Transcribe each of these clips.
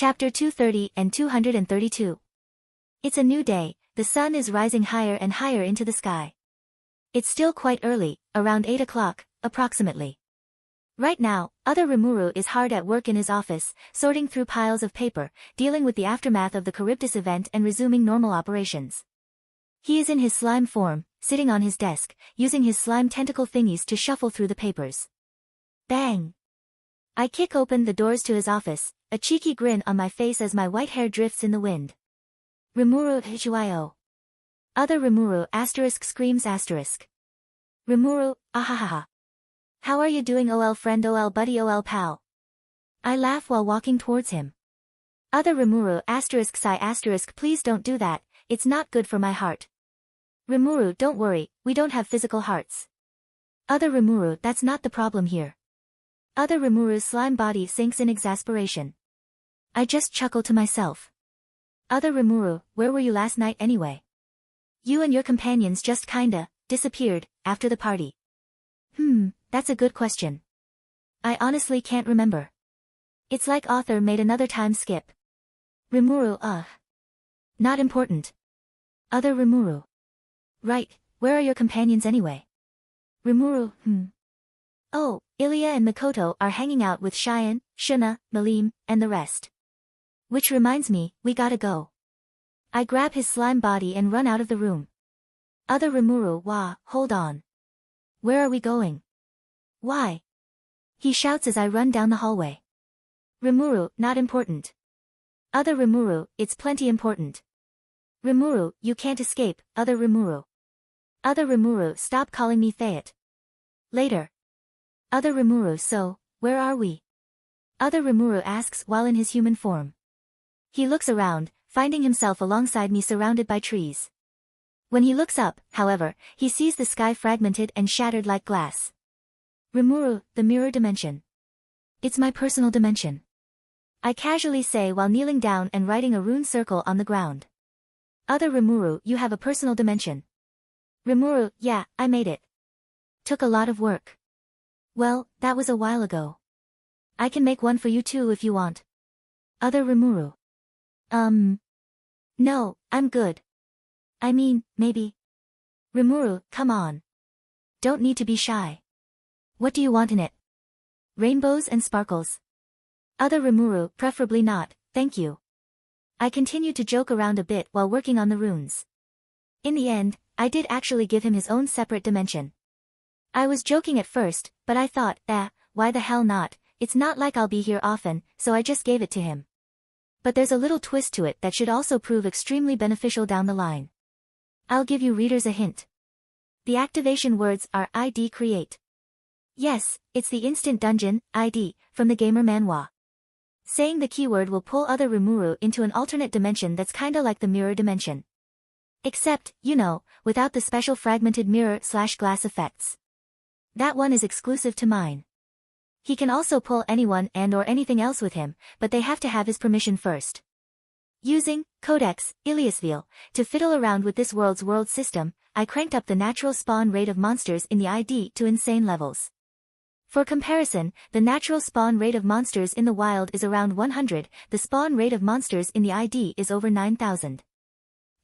Chapter 230 and 232. It's a new day, the sun is rising higher and higher into the sky. It's still quite early, around 8 o'clock, approximately. Right now, other Ruru is hard at work in his office, sorting through piles of paper, dealing with the aftermath of the Charybdis event and resuming normal operations. He is in his slime form, sitting on his desk, using his slime tentacle thingies to shuffle through the papers. Bang! I kick open the doors to his office, a cheeky grin on my face as my white hair drifts in the wind. Rimuru Hichuio. Other Rimuru screams asterisk. Rimuru, ahahaha. How are you doing ol friend ol buddy ol pal? I laugh while walking towards him. Other Rimuru sigh please don't do that, it's not good for my heart. Rimuru don't worry, we don't have physical hearts. Other Rimuru that's not the problem here. Other Rimuru's slime body sinks in exasperation. I just chuckle to myself. Other Rimuru, where were you last night anyway? You and your companions just kinda disappeared after the party. That's a good question. I honestly can't remember. It's like author made another time skip. Rimuru, not important. Other Rimuru. Right, where are your companions anyway? Rimuru, Oh, Ilya and Mikoto are hanging out with Cheyenne, Shuna, Malim, and the rest. Which reminds me, we gotta go. I grab his slime body and run out of the room. Other Rimuru, hold on. Where are we going? Why? He shouts as I run down the hallway. Rimuru, not important. Other Rimuru, it's plenty important. Rimuru, you can't escape, other Rimuru. Other Rimuru, stop calling me Fayette. Later. Other Rimuru, so, where are we? Other Rimuru asks while in his human form. He looks around, finding himself alongside me surrounded by trees. When he looks up, however, he sees the sky fragmented and shattered like glass. Rimuru, the mirror dimension. It's my personal dimension. I casually say while kneeling down and writing a rune circle on the ground. Other Rimuru, you have a personal dimension. Rimuru, yeah, I made it. Took a lot of work. Well, that was a while ago. I can make one for you too if you want. Other Rimuru. No, I'm good. I mean, maybe. Rimuru, come on. Don't need to be shy. What do you want in it? Rainbows and sparkles. Other Rimuru, preferably not, thank you. I continued to joke around a bit while working on the runes. In the end, I did actually give him his own separate dimension. I was joking at first, but I thought, why the hell not, it's not like I'll be here often, so I just gave it to him. But there's a little twist to it that should also prove extremely beneficial down the line. I'll give you readers a hint. The activation words are ID create. Yes, it's the instant dungeon, ID, from the gamer manhwa. Saying the keyword will pull other Rimuru into an alternate dimension that's kinda like the mirror dimension. Except, without the special fragmented mirror/glass effects. That one is exclusive to mine. He can also pull anyone and or anything else with him, but they have to have his permission first. Using Codex Iliasville to fiddle around with this world system, I cranked up the natural spawn rate of monsters in the ID to insane levels. For comparison, the natural spawn rate of monsters in the wild is around 100, the spawn rate of monsters in the ID is over 9,000.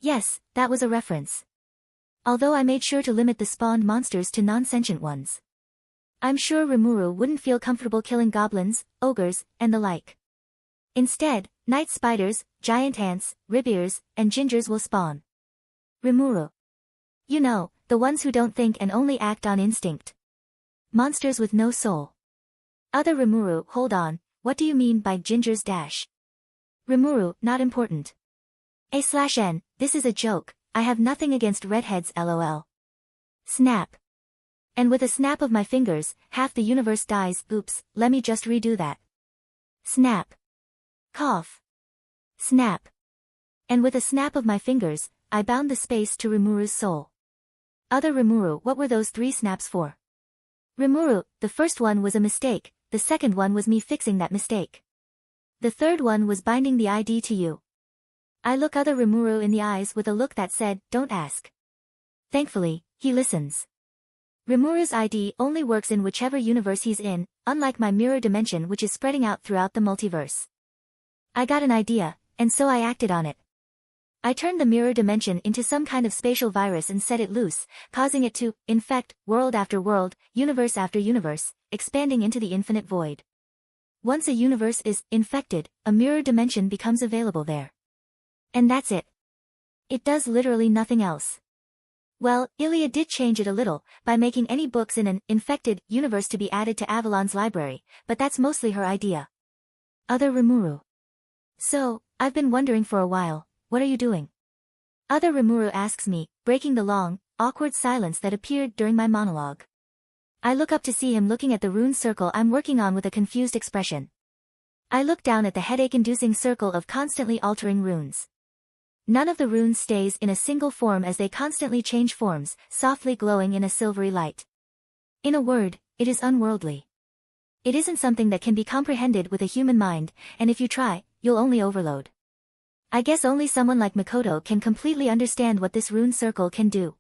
Yes, that was a reference. Although I made sure to limit the spawned monsters to non-sentient ones. I'm sure Rimuru wouldn't feel comfortable killing goblins, ogres, and the like. Instead, night spiders, giant ants, ribeers, and gingers will spawn. Rimuru. The ones who don't think and only act on instinct. Monsters with no soul. Other Rimuru, hold on, what do you mean by gingers dash? Rimuru, not important. A/N, this is a joke, I have nothing against redheads lol. Snap. And with a snap of my fingers, half the universe dies, oops, let me just redo that. Snap. Cough. Snap. And with a snap of my fingers, I bound the space to Rimuru's soul. Other Rimuru, what were those 3 snaps for? Rimuru, the first one was a mistake, the second one was me fixing that mistake. The third one was binding the ID to you. I look other Rimuru in the eyes with a look that said, don't ask. Thankfully, he listens. Rimuru's ID only works in whichever universe he's in, unlike my mirror dimension which is spreading out throughout the multiverse. I got an idea, and so I acted on it. I turned the mirror dimension into some kind of spatial virus and set it loose, causing it to infect world after world, universe after universe, expanding into the infinite void. Once a universe is infected, a mirror dimension becomes available there. And that's it. It does literally nothing else. Well, Ilya did change it a little, by making any books in an infected universe to be added to Avalon's library, but that's mostly her idea. Other Rimuru. So, I've been wondering for a while, what are you doing? Other Rimuru asks me, breaking the long, awkward silence that appeared during my monologue. I look up to see him looking at the rune circle I'm working on with a confused expression. I look down at the headache-inducing circle of constantly altering runes. None of the runes stays in a single form as they constantly change forms, softly glowing in a silvery light. In a word, it is unworldly. It isn't something that can be comprehended with a human mind, and if you try, you'll only overload. I guess only someone like Makoto can completely understand what this rune circle can do.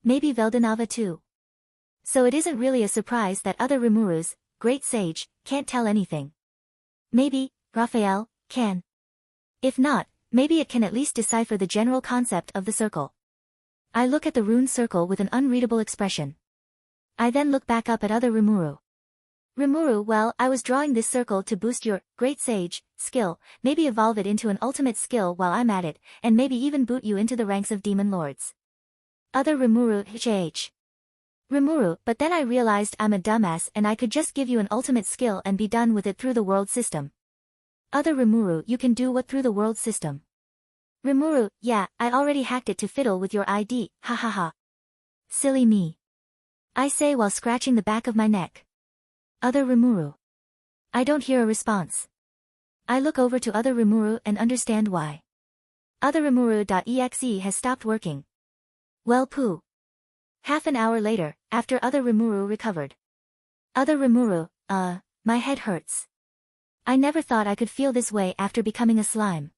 Maybe Veldanava too. So it isn't really a surprise that other Rimurus, great sage, can't tell anything. Maybe, Raphael, can. If not, maybe it can at least decipher the general concept of the circle. I look at the rune circle with an unreadable expression. I then look back up at other Rimuru. Rimuru, well, I was drawing this circle to boost your, great sage, skill, maybe evolve it into an ultimate skill while I'm at it, and maybe even boot you into the ranks of demon lords. Other Rimuru, HH. Rimuru, but then I realized I'm a dumbass and I could just give you an ultimate skill and be done with it through the world system. Other Rimuru, you can do what through the world system? Rimuru, yeah, I already hacked it to fiddle with your ID, ha ha ha. Silly me. I say while scratching the back of my neck. Other Rimuru. I don't hear a response. I look over to other Rimuru and understand why. Other Rimuru.exe has stopped working. Well poo. Half an hour later, after other Rimuru recovered. Other Rimuru, my head hurts. I never thought I could feel this way after becoming a slime.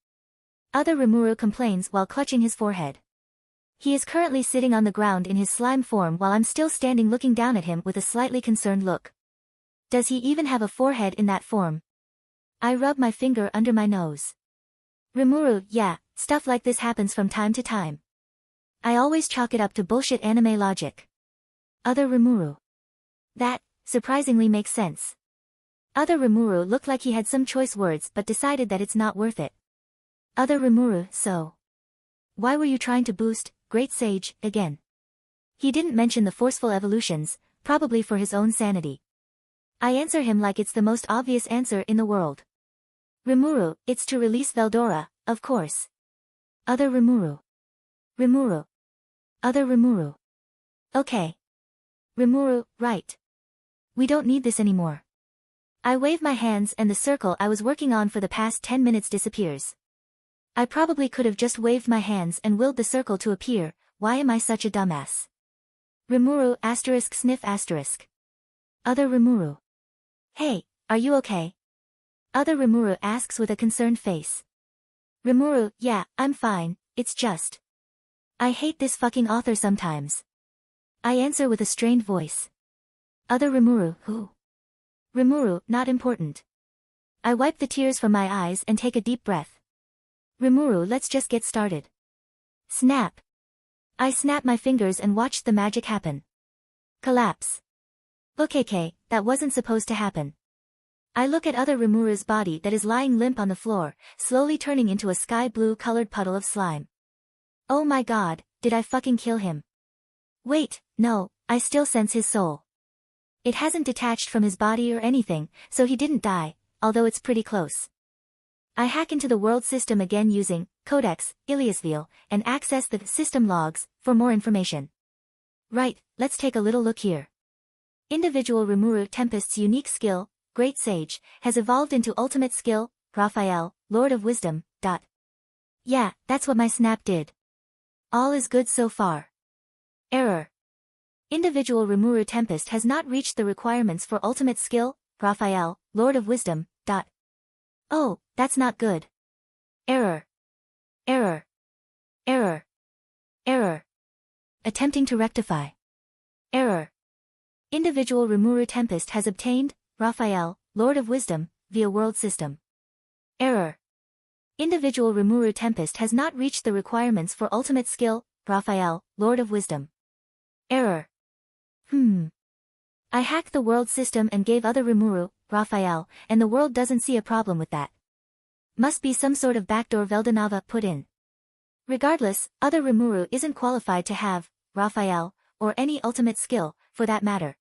Other Rimuru complains while clutching his forehead. He is currently sitting on the ground in his slime form while I'm still standing looking down at him with a slightly concerned look. Does he even have a forehead in that form? I rub my finger under my nose. Rimuru, yeah, stuff like this happens from time to time. I always chalk it up to bullshit anime logic. Other Rimuru. That, surprisingly makes sense. Other Rimuru looked like he had some choice words but decided that it's not worth it. Other Rimuru, so. Why were you trying to boost, Great Sage, again? He didn't mention the forceful evolutions, probably for his own sanity. I answer him like it's the most obvious answer in the world. Rimuru, it's to release Veldora, of course. Other Rimuru. Rimuru. Other Rimuru. Okay. Rimuru, right. We don't need this anymore. I wave my hands and the circle I was working on for the past 10 minutes disappears. I probably could have just waved my hands and willed the circle to appear, why am I such a dumbass? Rimuru asterisk sniff asterisk. Other Rimuru. Hey, are you okay? Other Rimuru asks with a concerned face. Rimuru, yeah, I'm fine, it's just. I hate this fucking author sometimes. I answer with a strained voice. Other Rimuru, who? Rimuru, not important. I wipe the tears from my eyes and take a deep breath. Rimuru, let's just get started. Snap. I snap my fingers and watched the magic happen. Collapse. Okay, that wasn't supposed to happen. I look at other Rimuru's body that is lying limp on the floor, slowly turning into a sky blue colored puddle of slime. Oh my god, did I fucking kill him? Wait, no, I still sense his soul. It hasn't detached from his body or anything, so he didn't die, although it's pretty close. I hack into the world system again using Codex, Iliasville, and access the system logs for more information. Right, let's take a little look here. Individual Rimuru Tempest's unique skill, Great Sage, has evolved into ultimate skill, Raphael, Lord of Wisdom. Yeah, that's what my snap did. All is good so far. Error. Individual Rimuru Tempest has not reached the requirements for ultimate skill, Raphael, Lord of Wisdom. Oh, that's not good. Error. Error. Error. Error. Attempting to rectify. Error. Individual Rimuru Tempest has obtained, Raphael, Lord of Wisdom, via world system. Error. Individual Rimuru Tempest has not reached the requirements for ultimate skill, Raphael, Lord of Wisdom. Error. I hacked the world system and gave other Rimuru, Raphael, and the world doesn't see a problem with that. Must be some sort of backdoor Veldanava put in. Regardless, other Rimuru isn't qualified to have, Raphael, or any ultimate skill, for that matter.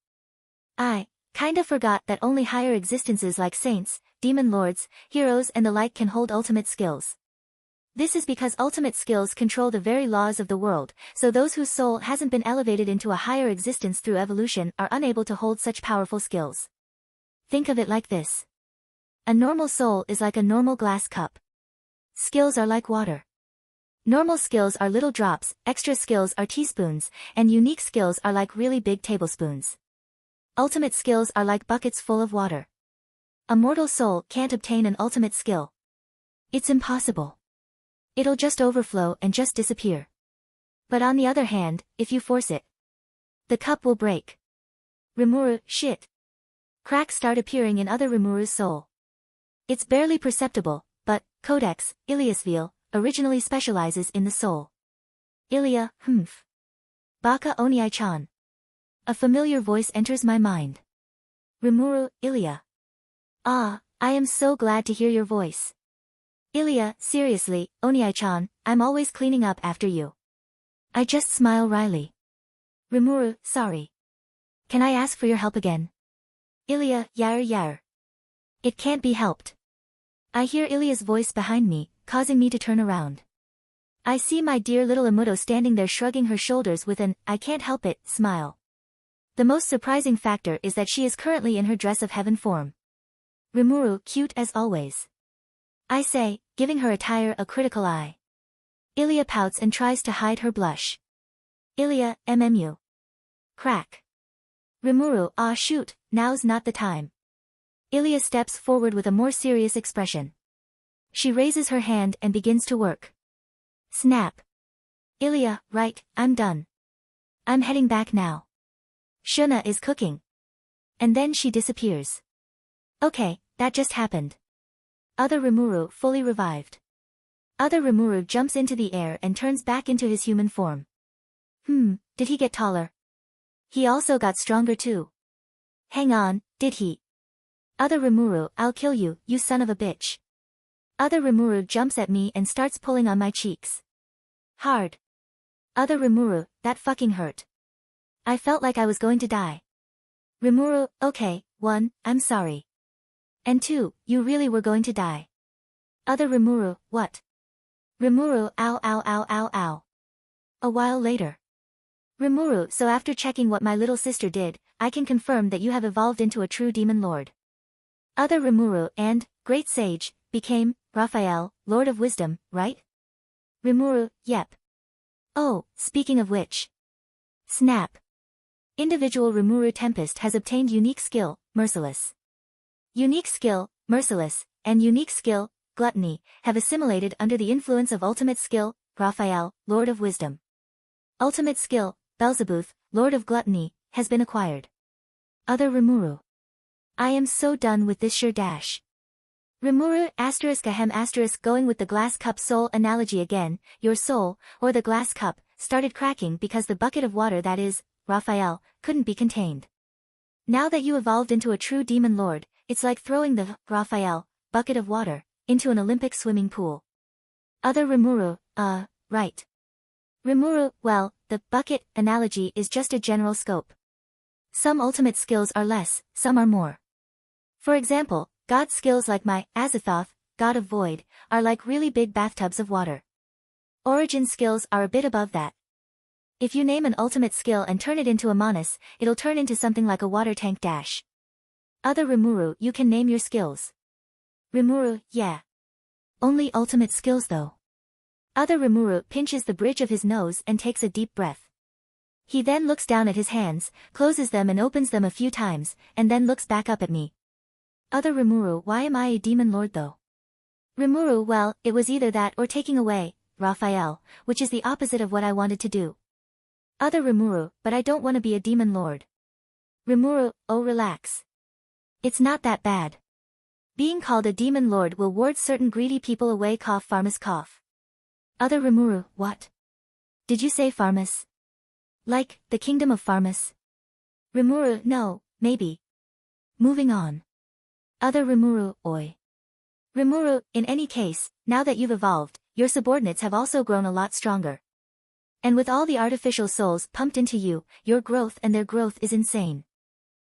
I kinda forgot that only higher existences like saints, demon lords, heroes and the like can hold ultimate skills. This is because ultimate skills control the very laws of the world, so those whose soul hasn't been elevated into a higher existence through evolution are unable to hold such powerful skills. Think of it like this. A normal soul is like a normal glass cup. Skills are like water. Normal skills are little drops, extra skills are teaspoons, and unique skills are like really big tablespoons. Ultimate skills are like buckets full of water. A mortal soul can't obtain an ultimate skill. It's impossible. It'll just overflow and just disappear. But on the other hand, if you force it, the cup will break. Rimuru, shit. Cracks start appearing in other Rimuru's soul. It's barely perceptible, but Codex, Iliasville, originally specializes in the soul. Ilia, Baka Oniai-chan. A familiar voice enters my mind. Rimuru, Ilia. Ah, I am so glad to hear your voice. Ilia, seriously, Oniai-chan, I'm always cleaning up after you. I just smile wryly. Rimuru, sorry. Can I ask for your help again? Ilia, yar. It can't be helped. I hear Ilia's voice behind me, causing me to turn around. I see my dear little Amuto standing there shrugging her shoulders with an, I can't help it, smile. The most surprising factor is that she is currently in her dress of heaven form. Rimuru, cute as always. I say, giving her attire a critical eye. Ilia pouts and tries to hide her blush. Ilia, MMU. Crack. Rimuru, ah shoot, now's not the time. Ilia steps forward with a more serious expression. She raises her hand and begins to work. Snap. Ilia, right, I'm done. I'm heading back now. Shuna is cooking. And then she disappears. Okay, that just happened. Other Rimuru fully revived. Other Rimuru jumps into the air and turns back into his human form. Did he get taller? He also got stronger too. Hang on, did he? Other Rimuru, I'll kill you, you son of a bitch. Other Rimuru jumps at me and starts pulling on my cheeks. Hard. Other Rimuru, that fucking hurt. I felt like I was going to die. Rimuru, okay, 1, I'm sorry. And 2, you really were going to die. Other Rimuru, what? Rimuru, ow. A while later. Rimuru, so after checking what my little sister did, I can confirm that you have evolved into a true demon lord. Other Rimuru and, great sage, became, Raphael, Lord of Wisdom, right? Rimuru, yep. Oh, speaking of which. Snap. Individual Rimuru Tempest has obtained unique skill, Merciless. Unique skill, Merciless, and unique skill, Gluttony, have assimilated under the influence of ultimate skill, Raphael, Lord of Wisdom. Ultimate skill, Belzebuth, Lord of Gluttony, has been acquired. Other Rimuru. I am so done with this sure dash. Rimuru *** going with the glass cup soul analogy again, your soul, or the glass cup, started cracking because the bucket of water that is, Raphael, couldn't be contained. Now that you evolved into a true demon lord, it's like throwing the, Raphael, bucket of water, into an Olympic swimming pool. Other Rimuru, right. Rimuru, well, the bucket analogy is just a general scope. Some ultimate skills are less, some are more. For example, God skills like my, Azathoth, God of Void, are like really big bathtubs of water. Origin skills are a bit above that. If you name an ultimate skill and turn it into a Manus, it'll turn into something like a water tank dash. Other Rimuru, you can name your skills. Rimuru, yeah. Only ultimate skills though. Other Rimuru pinches the bridge of his nose and takes a deep breath. He then looks down at his hands, closes them and opens them a few times, and then looks back up at me. Other Rimuru, why am I a demon lord though? Rimuru, well, it was either that or taking away, Raphael, which is the opposite of what I wanted to do. Other Rimuru, but I don't want to be a demon lord. Rimuru, oh relax. It's not that bad. Being called a demon lord will ward certain greedy people away. Farmus cough. Other Rimuru, what? Did you say Farmus? Like, the kingdom of Farmus? Rimuru, no, maybe. Moving on. Other Rimuru, oi. Rimuru, in any case, now that you've evolved, your subordinates have also grown a lot stronger. And with all the artificial souls pumped into you, your growth and their growth is insane.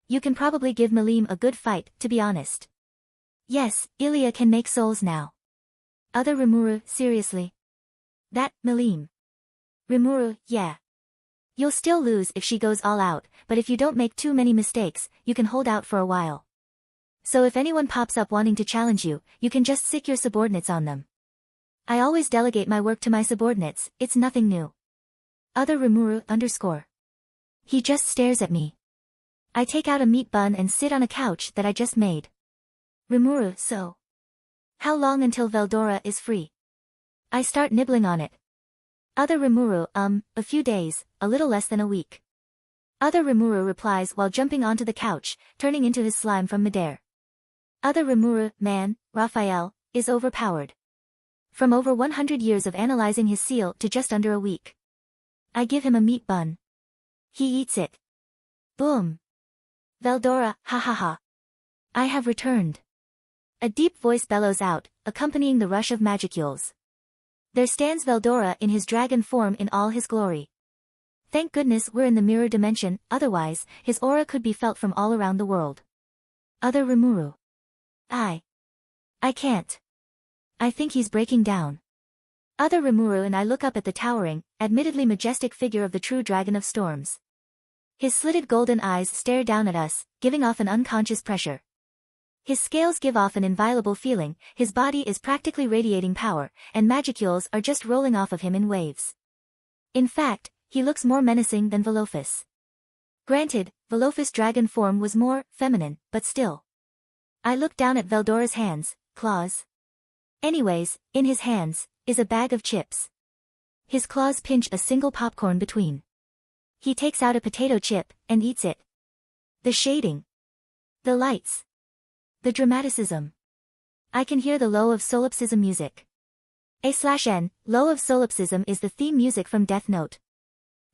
You can probably give Malim a good fight, to be honest. Yes, Ilya can make souls now. Other Rimuru, seriously? That, Malim. Rimuru, yeah. You'll still lose if she goes all out, but if you don't make too many mistakes, you can hold out for a while. So if anyone pops up wanting to challenge you, you can just sick your subordinates on them. I always delegate my work to my subordinates, it's nothing new. Other Rimuru, _. He just stares at me. I take out a meat bun and sit on a couch that I just made. Rimuru, so. How long until Veldora is free? I start nibbling on it. Other Rimuru, a few days, a little less than a week. Other Rimuru replies while jumping onto the couch, turning into his slime from midair. Other Rimuru, man, Raphael, is overpowered. From over 100 years of analyzing his seal to just under a week. I give him a meat bun. He eats it. Boom. Veldora, ha ha ha. I have returned. A deep voice bellows out, accompanying the rush of magicules. There stands Veldora in his dragon form in all his glory. Thank goodness we're in the mirror dimension, otherwise, his aura could be felt from all around the world. Other Rimuru. I can't. I think he's breaking down. Other Rimuru and I look up at the towering, admittedly majestic figure of the true dragon of storms. His slitted golden eyes stare down at us, giving off an unconscious pressure. His scales give off an inviolable feeling, his body is practically radiating power, and magicules are just rolling off of him in waves. In fact, he looks more menacing than Velophus. Granted, Velophus' dragon form was more feminine, but still. I look down at Veldora's hands, claws. Anyways, in his hands, is a bag of chips. His claws pinch a single popcorn between. He takes out a potato chip, and eats it. The shading. The lights. The dramaticism. I can hear the low of solipsism music. A/N, low of solipsism is the theme music from Death Note.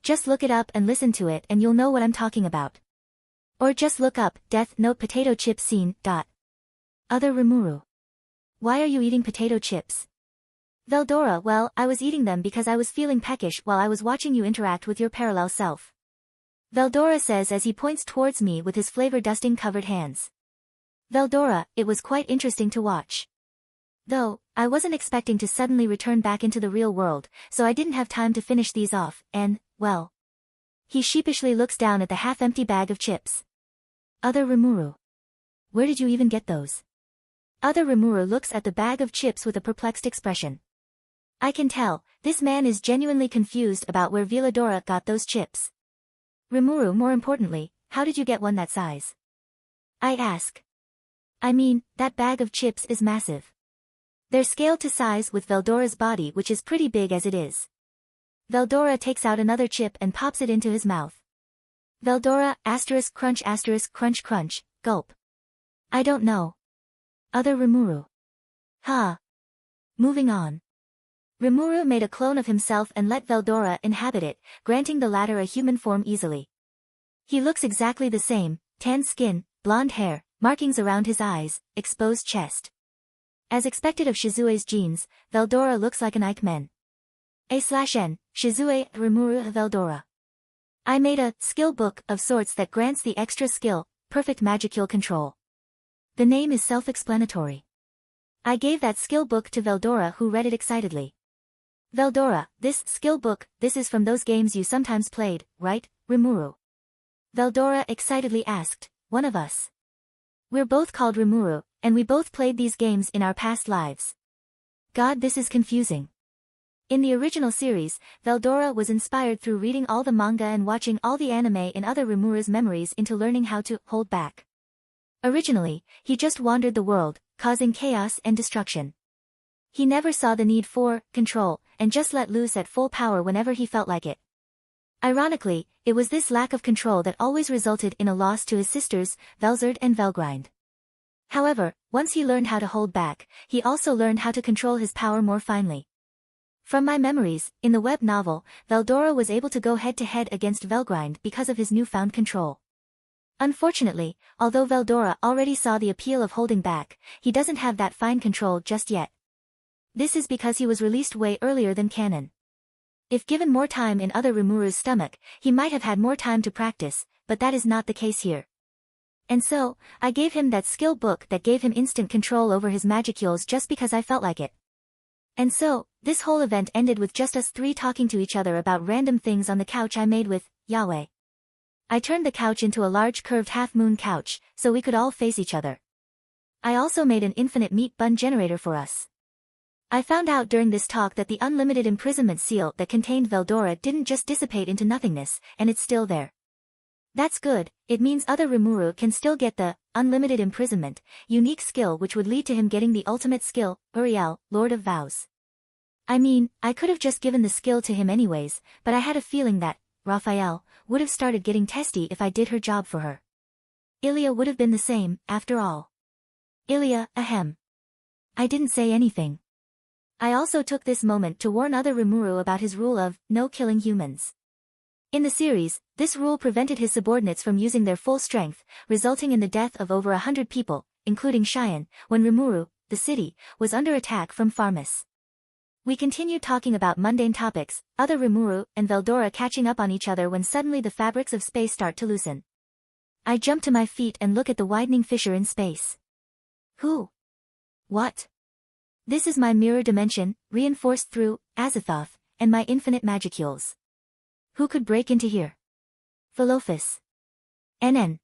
Just look it up and listen to it and you'll know what I'm talking about. Or just look up, Death Note potato chip scene, . Other Rimuru. Why are you eating potato chips? Veldora, well, I was eating them because I was feeling peckish while I was watching you interact with your parallel self. Veldora says as he points towards me with his flavor-dusting covered hands. Veldora, it was quite interesting to watch. Though, I wasn't expecting to suddenly return back into the real world, so I didn't have time to finish these off, and, well. He sheepishly looks down at the half-empty bag of chips. Other Rimuru. Where did you even get those? Other Rimuru looks at the bag of chips with a perplexed expression. I can tell, this man is genuinely confused about where Veladora got those chips. Rimuru, more importantly, how did you get one that size? I ask. I mean, that bag of chips is massive. They're scaled to size with Veldora's body, which is pretty big as it is. Veldora takes out another chip and pops it into his mouth. Veldora, crunch crunch, gulp. I don't know. Other Rimuru. Ha. Moving on. Rimuru made a clone of himself and let Veldora inhabit it, granting the latter a human form easily. He looks exactly the same, tan skin, blonde hair, markings around his eyes, exposed chest. As expected of Shizue's genes, Veldora looks like an Eichmann. A/N, Shizue, Rimuru, Veldora. I made a skill book of sorts that grants the extra skill, perfect magicule control. The name is self-explanatory. I gave that skill book to Veldora, who read it excitedly. Veldora, this skill book, this is from those games you sometimes played, right, Rimuru? Veldora excitedly asked, one of us. We're both called Rimuru, and we both played these games in our past lives. God, this is confusing. In the original series, Veldora was inspired through reading all the manga and watching all the anime in Other Rimuru's memories into learning how to hold back. Originally, he just wandered the world, causing chaos and destruction. He never saw the need for control, and just let loose at full power whenever he felt like it. Ironically, it was this lack of control that always resulted in a loss to his sisters, Velzard and Velgrind. However, once he learned how to hold back, he also learned how to control his power more finely. From my memories, in the web novel, Veldora was able to go head-to-head against Velgrind because of his newfound control. Unfortunately, although Veldora already saw the appeal of holding back, he doesn't have that fine control just yet. This is because he was released way earlier than canon. If given more time in other Rimuru's stomach, he might have had more time to practice, but that is not the case here. And so, I gave him that skill book that gave him instant control over his magicules just because I felt like it. And so, this whole event ended with just us three talking to each other about random things on the couch I made with Yahweh. I turned the couch into a large curved half-moon couch, so we could all face each other. I also made an infinite meat bun generator for us. I found out during this talk that the unlimited imprisonment seal that contained Veldora didn't just dissipate into nothingness, and it's still there. That's good, it means other Rimuru can still get the unlimited imprisonment, unique skill which would lead to him getting the ultimate skill, Uriel, Lord of Vows. I mean, I could have just given the skill to him anyways, but I had a feeling that Raphael would have started getting testy if I did her job for her. Ilya would have been the same, after all. Ilya, ahem. I didn't say anything. I also took this moment to warn other Rimuru about his rule of no killing humans. In the series, this rule prevented his subordinates from using their full strength, resulting in the death of over 100 people, including Cheyenne, when Rimuru, the city, was under attack from Farmus. We continued talking about mundane topics, other Rimuru and Veldora catching up on each other when suddenly the fabrics of space start to loosen. I jump to my feet and look at the widening fissure in space. Who? What? This is my mirror dimension, reinforced through Azathoth and my infinite magicules. Who could break into here? Velophus. NN.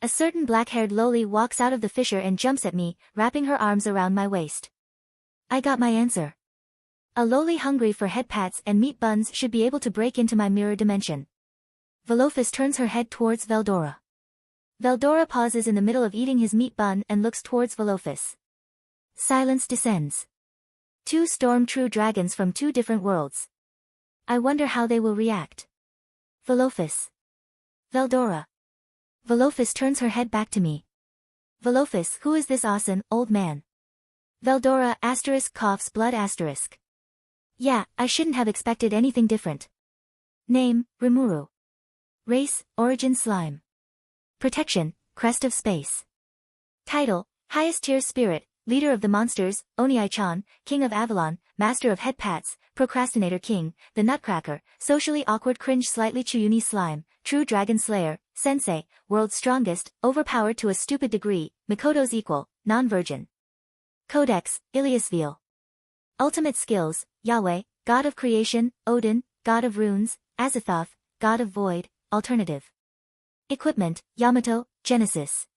A certain black-haired loli walks out of the fissure and jumps at me, wrapping her arms around my waist. I got my answer. A loli hungry for head pats and meat buns should be able to break into my mirror dimension. Velophus turns her head towards Veldora. Veldora pauses in the middle of eating his meat bun and looks towards Velophus. Silence descends. Two storm true dragons from two different worlds. I wonder how they will react. Velophus. Veldora. Velophus turns her head back to me. Velophus, who is this awesome, old man? Veldora coughs blood *. Yeah, I shouldn't have expected anything different. Name, Rimuru. Race, origin slime. Protection, crest of space. Title, highest tier spirit, leader of the monsters, Oniai-chan, king of Avalon, master of head pats, procrastinator king, the nutcracker, socially awkward cringe slightly Chuyuni slime, true dragon slayer, sensei, world's strongest, overpowered to a stupid degree, Mikoto's equal, non-virgin. Codex, Iliasville. Ultimate skills, Yahweh, god of creation, Odin, god of runes, Azathoth, god of void, alternative. Equipment, Yamato, Genesis.